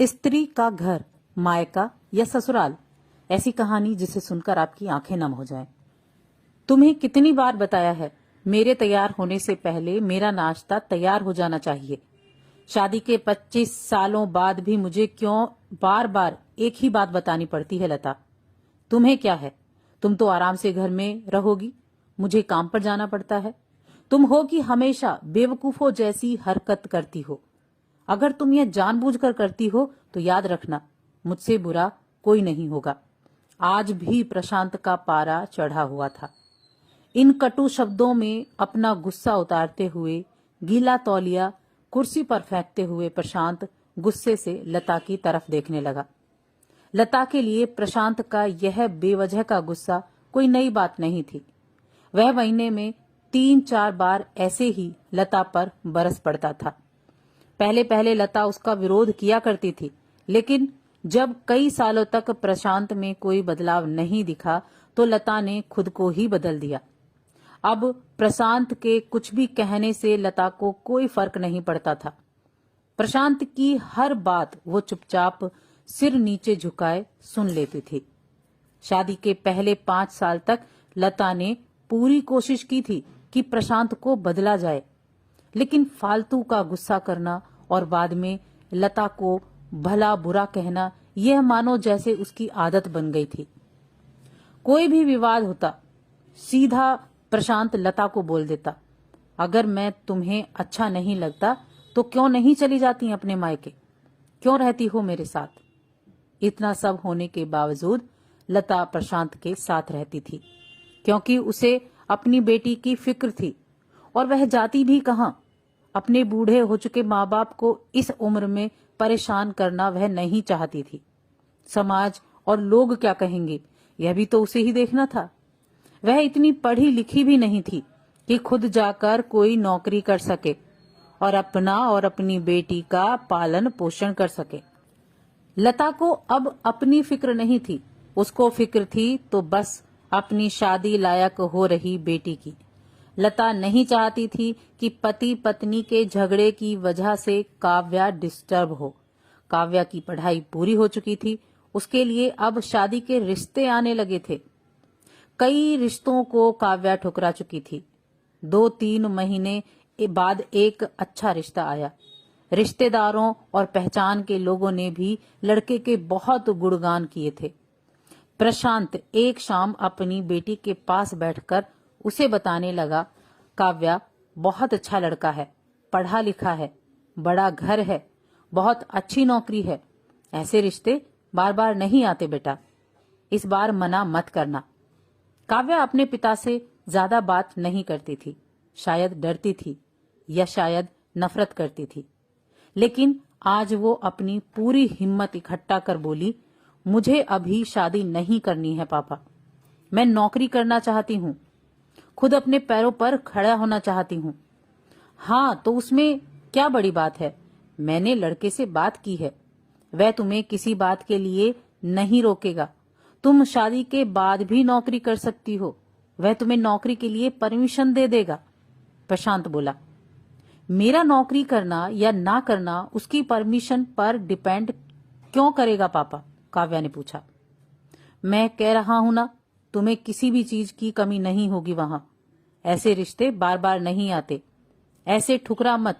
स्त्री का घर, मायका या ससुराल, ऐसी कहानी जिसे सुनकर आपकी आंखें नम हो जाएं। तुम्हें कितनी बार बताया है, मेरे तैयार होने से पहले मेरा नाश्ता तैयार हो जाना चाहिए। शादी के 25 सालों बाद भी मुझे क्यों बार बार एक ही बात बतानी पड़ती है लता? तुम्हें क्या है, तुम तो आराम से घर में रहोगी, मुझे काम पर जाना पड़ता है। तुम हो कि हमेशा बेवकूफों जैसी हरकत करती हो। अगर तुम यह जानबूझकर करती हो तो याद रखना, मुझसे बुरा कोई नहीं होगा। आज भी प्रशांत का पारा चढ़ा हुआ था। इन कटु शब्दों में अपना गुस्सा उतारते हुए, गीला तौलिया कुर्सी पर फेंकते हुए प्रशांत गुस्से से लता की तरफ देखने लगा। लता के लिए प्रशांत का यह बेवजह का गुस्सा कोई नई बात नहीं थी। वह महीने में 3-4 बार ऐसे ही लता पर बरस पड़ता था। पहले पहले लता उसका विरोध किया करती थी, लेकिन जब कई सालों तक प्रशांत में कोई बदलाव नहीं दिखा तो लता ने खुद को ही बदल दिया। अब प्रशांत के कुछ भी कहने से लता को कोई फर्क नहीं पड़ता था। प्रशांत की हर बात वो चुपचाप सिर नीचे झुकाए सुन लेती थी। शादी के पहले 5 साल तक लता ने पूरी कोशिश की थी कि प्रशांत को बदला जाए, लेकिन फालतू का गुस्सा करना और बाद में लता को भला बुरा कहना, यह मानो जैसे उसकी आदत बन गई थी। कोई भी विवाद होता, सीधा प्रशांत लता को बोल देता, अगर मैं तुम्हें अच्छा नहीं लगता तो क्यों नहीं चली जाती अपने मायके, क्यों रहती हो मेरे साथ? इतना सब होने के बावजूद लता प्रशांत के साथ रहती थी, क्योंकि उसे अपनी बेटी की फिक्र थी। और वह जाती भी कहां? अपने बूढ़े हो चुके माँ बाप को इस उम्र में परेशान करना वह नहीं चाहती थी। समाज और लोग क्या कहेंगे, यह भी तो उसे ही देखना था। वह इतनी पढ़ी लिखी भी नहीं थी कि खुद जाकर कोई नौकरी कर सके और अपना और अपनी बेटी का पालन पोषण कर सके। लता को अब अपनी फिक्र नहीं थी, उसको फिक्र थी तो बस अपनी शादी लायक हो रही बेटी की। लता नहीं चाहती थी कि पति पत्नी के झगड़े की वजह से काव्या डिस्टर्ब हो। काव्या की पढ़ाई पूरी हो चुकी थी, उसके लिए अब शादी के रिश्ते आने लगे थे। कई रिश्तों को काव्या ठुकरा चुकी थी। 2-3 महीने बाद एक अच्छा रिश्ता आया। रिश्तेदारों और पहचान के लोगों ने भी लड़के के बहुत गुणगान किए थे। प्रशांत एक शाम अपनी बेटी के पास बैठकर उसे बताने लगा, काव्या बहुत अच्छा लड़का है, पढ़ा लिखा है, बड़ा घर है, बहुत अच्छी नौकरी है। ऐसे रिश्ते बार बार नहीं आते बेटा, इस बार मना मत करना। काव्या अपने पिता से ज्यादा बात नहीं करती थी, शायद डरती थी या शायद नफरत करती थी, लेकिन आज वो अपनी पूरी हिम्मत इकट्ठा कर बोली, मुझे अभी शादी नहीं करनी है पापा, मैं नौकरी करना चाहती हूँ, खुद अपने पैरों पर खड़ा होना चाहती हूँ। हाँ तो उसमें क्या बड़ी बात है, मैंने लड़के से बात की है, वह तुम्हें किसी बात के लिए नहीं रोकेगा। तुम शादी के बाद भी नौकरी कर सकती हो, वह तुम्हें नौकरी के लिए परमिशन दे देगा। प्रशांत बोला, मेरा नौकरी करना या ना करना उसकी परमिशन पर डिपेंड क्यों करेगा पापा? काव्या ने पूछा। मैं कह रहा हूं ना, तुम्हें किसी भी चीज की कमी नहीं होगी वहां। ऐसे रिश्ते बार बार नहीं आते, ऐसे ठुकरा मत,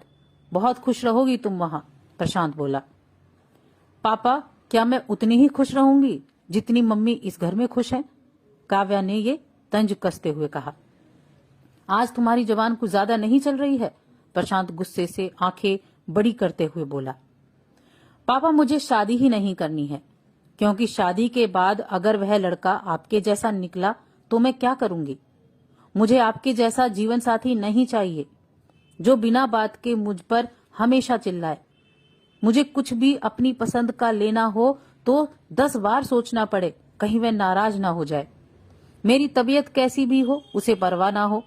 बहुत खुश रहोगी तुम वहां। प्रशांत बोला, पापा क्या मैं उतनी ही खुश रहूंगी जितनी मम्मी इस घर में खुश हैं? काव्या ने ये तंज कसते हुए कहा। आज तुम्हारी जबान कुछ ज्यादा नहीं चल रही है? प्रशांत गुस्से से आंखें बड़ी करते हुए बोला। पापा मुझे शादी ही नहीं करनी है, क्योंकि शादी के बाद अगर वह लड़का आपके जैसा निकला तो मैं क्या करूंगी? मुझे आपके जैसा जीवन साथी नहीं चाहिए जो बिना बात के मुझ पर हमेशा चिल्लाए। मुझे कुछ भी अपनी पसंद का लेना हो तो 10 बार सोचना पड़े, कहीं वह नाराज ना हो जाए। मेरी तबीयत कैसी भी हो उसे परवाह ना हो।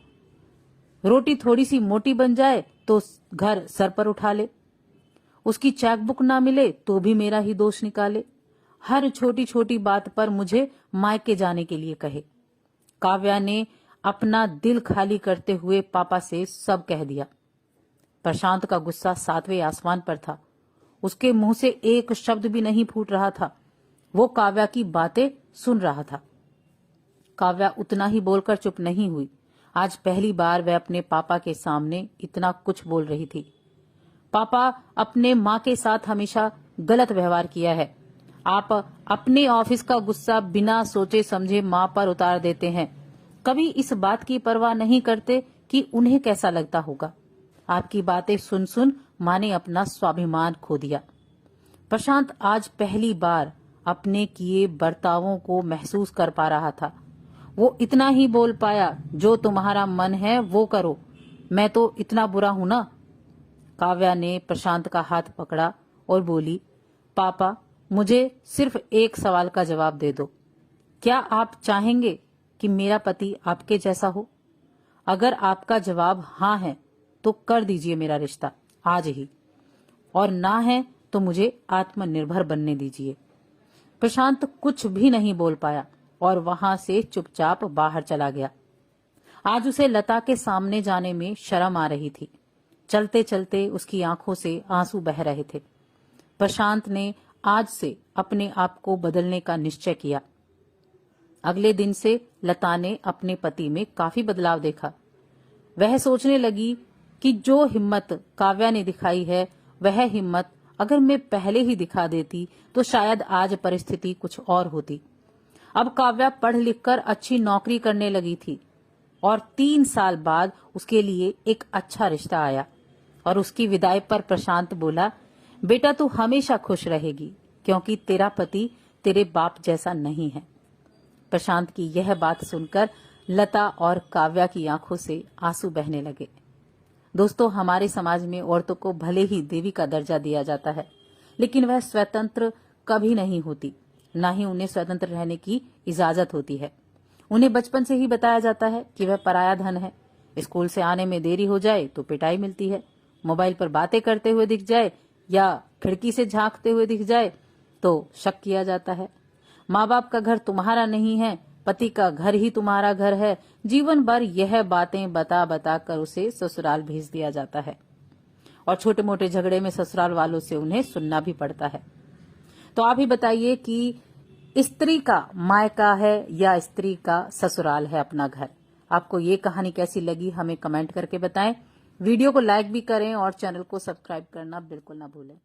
रोटी थोड़ी सी मोटी बन जाए तो घर सर पर उठा ले, उसकी चेकबुक ना मिले तो भी मेरा ही दोष निकाले, हर छोटी छोटी बात पर मुझे मायके जाने के लिए कहे। काव्या ने अपना दिल खाली करते हुए पापा से सब कह दिया। प्रशांत का गुस्सा 7वें आसमान पर था। उसके मुंह से एक शब्द भी नहीं फूट रहा था। वो काव्या की बातें सुन रहा था। काव्या उतना ही बोलकर चुप नहीं हुई। आज पहली बार वह अपने पापा के सामने इतना कुछ बोल रही थी। पापा, अपने माँ के साथ हमेशा गलत व्यवहार किया है। आप अपने ऑफिस का गुस्सा बिना सोचे समझे माँ पर उतार देते हैं। कभी इस बात की परवाह नहीं करते कि उन्हें कैसा लगता होगा। आपकी बातें सुन सुन माँ ने अपना स्वाभिमान खो दिया। प्रशांत आज पहली बार अपने किए बर्तावों को महसूस कर पा रहा था। वो इतना ही बोल पाया, जो तुम्हारा मन है वो करो, मैं तो इतना बुरा हूं ना। काव्या ने प्रशांत का हाथ पकड़ा और बोली, पापा, मुझे सिर्फ एक सवाल का जवाब दे दो। क्या आप चाहेंगे कि मेरा पति आपके जैसा हो? अगर आपका जवाब हाँ है तो कर दीजिए मेरा रिश्ता आज ही, और ना है तो मुझे आत्मनिर्भर बनने दीजिए। प्रशांत कुछ भी नहीं बोल पाया और वहां से चुपचाप बाहर चला गया। आज उसे लता के सामने जाने में शर्म आ रही थी। चलते चलते उसकी आंखों से आंसू बह रहे थे। प्रशांत ने आज से अपने आप को बदलने का निश्चय किया। अगले दिन से लता ने अपने पति में काफी बदलाव देखा। वह सोचने लगी कि जो हिम्मत काव्या ने दिखाई है, वह हिम्मत अगर मैं पहले ही दिखा देती तो शायद आज परिस्थिति कुछ और होती। अब काव्या पढ़ लिखकर अच्छी नौकरी करने लगी थी और 3 साल बाद उसके लिए एक अच्छा रिश्ता आया। और उसकी विदाई पर प्रशांत बोला, बेटा तू हमेशा खुश रहेगी, क्योंकि तेरा पति तेरे बाप जैसा नहीं है। प्रशांत की यह बात सुनकर लता और काव्या की आंखों से आंसू बहने लगे। दोस्तों, हमारे समाज में औरतों को भले ही देवी का दर्जा दिया जाता है, लेकिन वह स्वतंत्र कभी नहीं होती, ना ही उन्हें स्वतंत्र रहने की इजाजत होती है। उन्हें बचपन से ही बताया जाता है कि वह पराया धन है। स्कूल से आने में देरी हो जाए तो पिटाई मिलती है, मोबाइल पर बातें करते हुए दिख जाए या खिड़की से झांकते हुए दिख जाए तो शक किया जाता है। माँ बाप का घर तुम्हारा नहीं है, पति का घर ही तुम्हारा घर है। जीवन भर यह बातें बता बता कर उसे ससुराल भेज दिया जाता है और छोटे मोटे झगड़े में ससुराल वालों से उन्हें सुनना भी पड़ता है। तो आप ही बताइए कि स्त्री का मायका है या स्त्री का ससुराल है अपना घर? आपको ये कहानी कैसी लगी हमें कमेंट करके बताएं। वीडियो को लाइक भी करें और चैनल को सब्सक्राइब करना बिल्कुल ना भूलें।